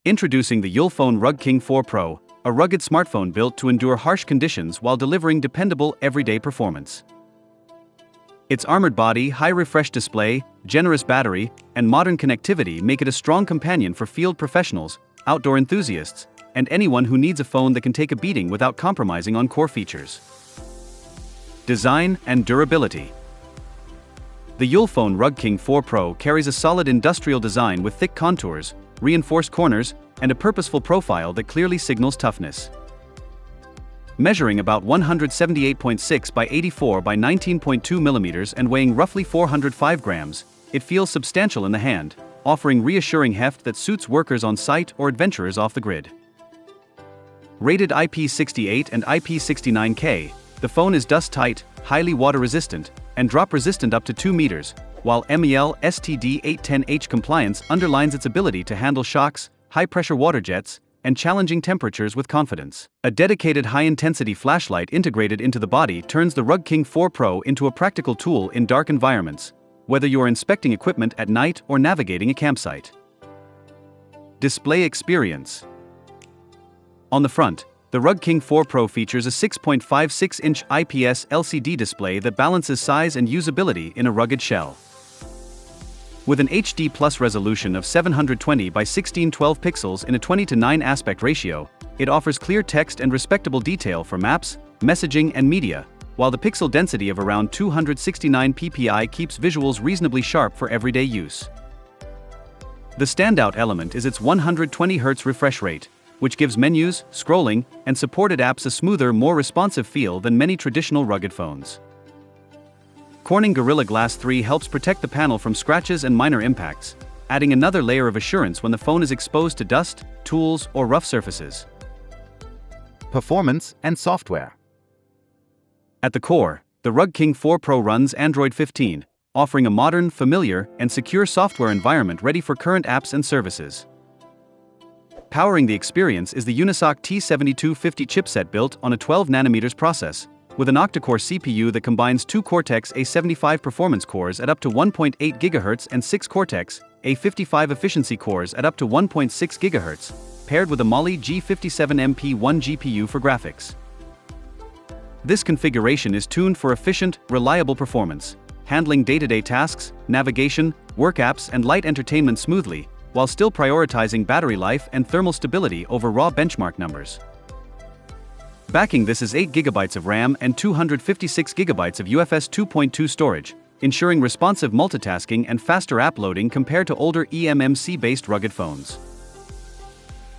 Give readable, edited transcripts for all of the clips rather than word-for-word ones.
Introducing the Ulefone RugKing 4 Pro, a rugged smartphone built to endure harsh conditions while delivering dependable everyday performance. Its armored body, high refresh display, generous battery, and modern connectivity make it a strong companion for field professionals, outdoor enthusiasts, and anyone who needs a phone that can take a beating without compromising on core features. Design and durability. The Ulefone RugKing 4 Pro carries a solid industrial design with thick contours, reinforced corners, and a purposeful profile that clearly signals toughness. Measuring about 178.6 by 84 by 19.2 millimeters and weighing roughly 405 grams, it feels substantial in the hand, offering reassuring heft that suits workers on site or adventurers off the grid. Rated IP68 and IP69K, the phone is dust-tight, highly water-resistant, and drop-resistant up to 2 meters, while MIL-STD-810H compliance underlines its ability to handle shocks, high-pressure water jets, and challenging temperatures with confidence. A dedicated high-intensity flashlight integrated into the body turns the RugKing 4 Pro into a practical tool in dark environments, whether you are inspecting equipment at night or navigating a campsite. Display experience. On the front, the RugKing 4 Pro features a 6.56-inch IPS LCD display that balances size and usability in a rugged shell. With an HD Plus resolution of 720 by 1612 pixels in a 20:9 aspect ratio, it offers clear text and respectable detail for maps, messaging, and media, while the pixel density of around 269 ppi keeps visuals reasonably sharp for everyday use. The standout element is its 120 Hz refresh rate, which gives menus, scrolling, and supported apps a smoother, more responsive feel than many traditional rugged phones. Corning Gorilla Glass 3 helps protect the panel from scratches and minor impacts, adding another layer of assurance when the phone is exposed to dust, tools, or rough surfaces. Performance and software. At the core, the RugKing 4 Pro runs Android 15, offering a modern, familiar, and secure software environment ready for current apps and services. Powering the experience is the Unisoc T7250 chipset built on a 12nm process, with an octa-core CPU that combines 2 Cortex-A75 performance cores at up to 1.8 GHz and 6 Cortex-A55 efficiency cores at up to 1.6 GHz, paired with a Mali G57MP1 GPU for graphics. This configuration is tuned for efficient, reliable performance, handling day-to-day tasks, navigation, work apps, and light entertainment smoothly, while still prioritizing battery life and thermal stability over raw benchmark numbers. Backing this is 8GB of RAM and 256GB of UFS 2.2 storage, ensuring responsive multitasking and faster app loading compared to older eMMC-based rugged phones.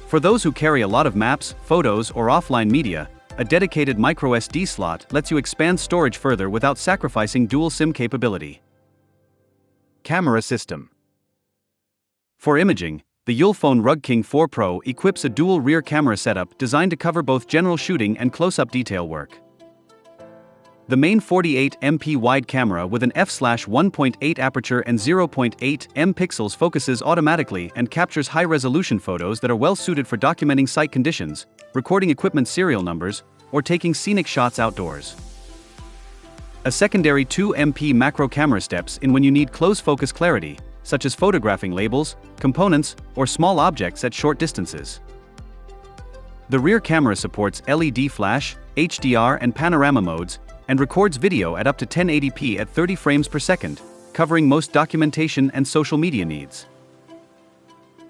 For those who carry a lot of maps, photos, or offline media, a dedicated microSD slot lets you expand storage further without sacrificing dual SIM capability. Camera system. For imaging, the Ulefone RugKing 4 Pro equips a dual rear camera setup designed to cover both general shooting and close-up detail work. The main 48MP wide camera with an f/1.8 aperture and 0.8 m pixels focuses automatically and captures high-resolution photos that are well-suited for documenting site conditions, recording equipment serial numbers, or taking scenic shots outdoors. A secondary 2MP macro camera steps in when you need close-focus clarity, such as photographing labels, components, or small objects at short distances. The rear camera supports LED flash, HDR, and panorama modes, and records video at up to 1080p at 30 frames per second, covering most documentation and social media needs.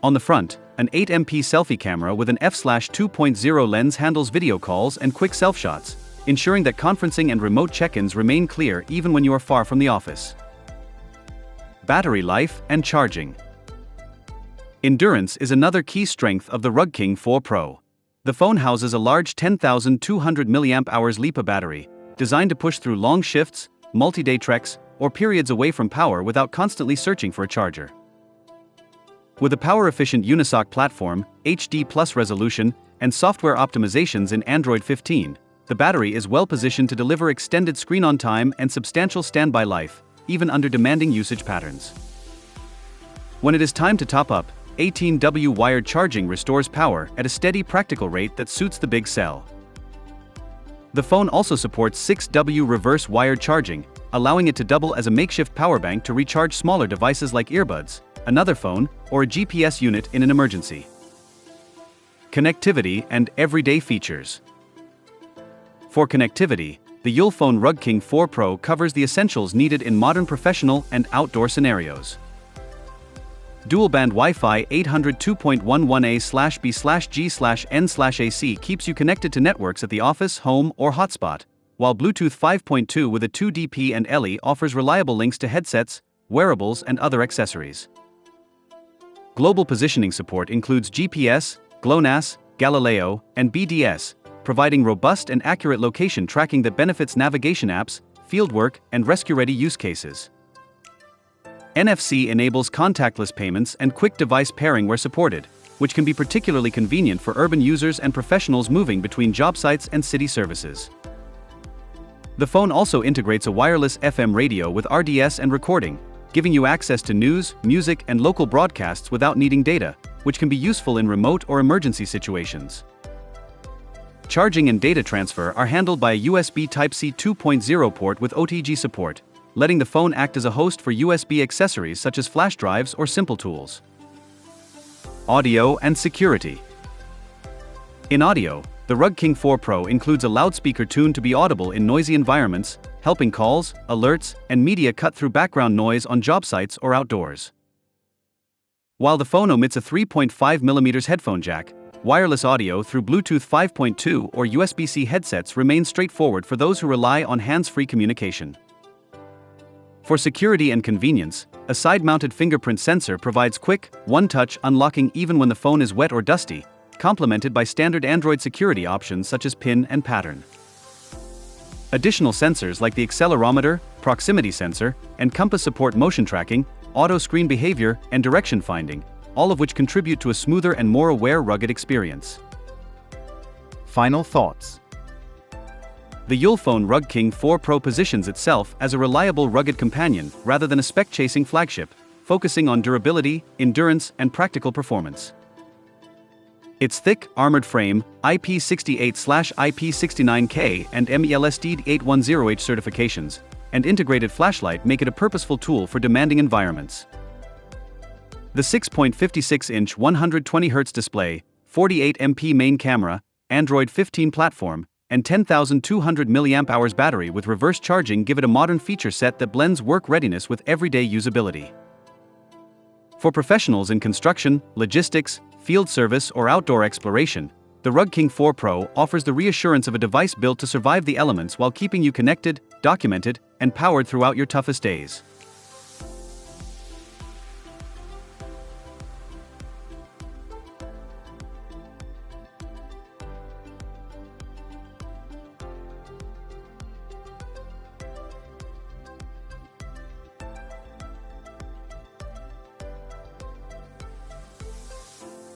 On the front, an 8MP selfie camera with an f/2.0 lens handles video calls and quick self-shots, ensuring that conferencing and remote check-ins remain clear even when you are far from the office. Battery life and charging. Endurance is another key strength of the RugKing 4 Pro. The phone houses a large 10,200 mAh LiPo battery, designed to push through long shifts, multi-day treks, or periods away from power without constantly searching for a charger. With a power-efficient Unisoc platform, HD Plus resolution, and software optimizations in Android 15, the battery is well-positioned to deliver extended screen-on time and substantial standby life, even under demanding usage patterns. When it is time to top up, 18W wired charging restores power at a steady practical rate that suits the big cell. The phone also supports 6W reverse wired charging, allowing it to double as a makeshift power bank to recharge smaller devices like earbuds, another phone, or a GPS unit in an emergency. Connectivity and everyday features. For connectivity, the Ulefone RugKing 4 Pro covers the essentials needed in modern professional and outdoor scenarios. Dual-band Wi-Fi 802.11a/b/g/n/ac keeps you connected to networks at the office, home, or hotspot, while Bluetooth 5.2 with a 2DP and LE offers reliable links to headsets, wearables, and other accessories. Global positioning support includes GPS, GLONASS, Galileo, and BDS, providing robust and accurate location tracking that benefits navigation apps, fieldwork, and rescue-ready use cases. NFC enables contactless payments and quick device pairing where supported, which can be particularly convenient for urban users and professionals moving between job sites and city services. The phone also integrates a wireless FM radio with RDS and recording, giving you access to news, music, and local broadcasts without needing data, which can be useful in remote or emergency situations. Charging and data transfer are handled by a USB Type-C 2.0 port with OTG support, letting the phone act as a host for USB accessories such as flash drives or simple tools. Audio and security. In audio, the RugKing 4 Pro includes a loudspeaker tuned to be audible in noisy environments, helping calls, alerts, and media cut through background noise on job sites or outdoors. While the phone omits a 3.5mm headphone jack, wireless audio through Bluetooth 5.2 or USB-C headsets remains straightforward for those who rely on hands-free communication. For security and convenience, a side-mounted fingerprint sensor provides quick, one-touch unlocking even when the phone is wet or dusty, complemented by standard Android security options such as PIN and pattern. Additional sensors like the accelerometer, proximity sensor, and compass support motion tracking, auto screen behavior, and direction finding, all of which contribute to a smoother and more aware rugged experience. Final thoughts. The Ulefone RugKing 4 Pro positions itself as a reliable rugged companion rather than a spec-chasing flagship, focusing on durability, endurance, and practical performance. Its thick, armored frame, IP68/IP69K and MIL-STD-810H certifications, and integrated flashlight make it a purposeful tool for demanding environments. The 6.56-inch 120Hz display, 48MP main camera, Android 15 platform, and 10,200 mAh battery with reverse charging give it a modern feature set that blends work readiness with everyday usability. For professionals in construction, logistics, field service, or outdoor exploration, the RugKing 4 Pro offers the reassurance of a device built to survive the elements while keeping you connected, documented, and powered throughout your toughest days.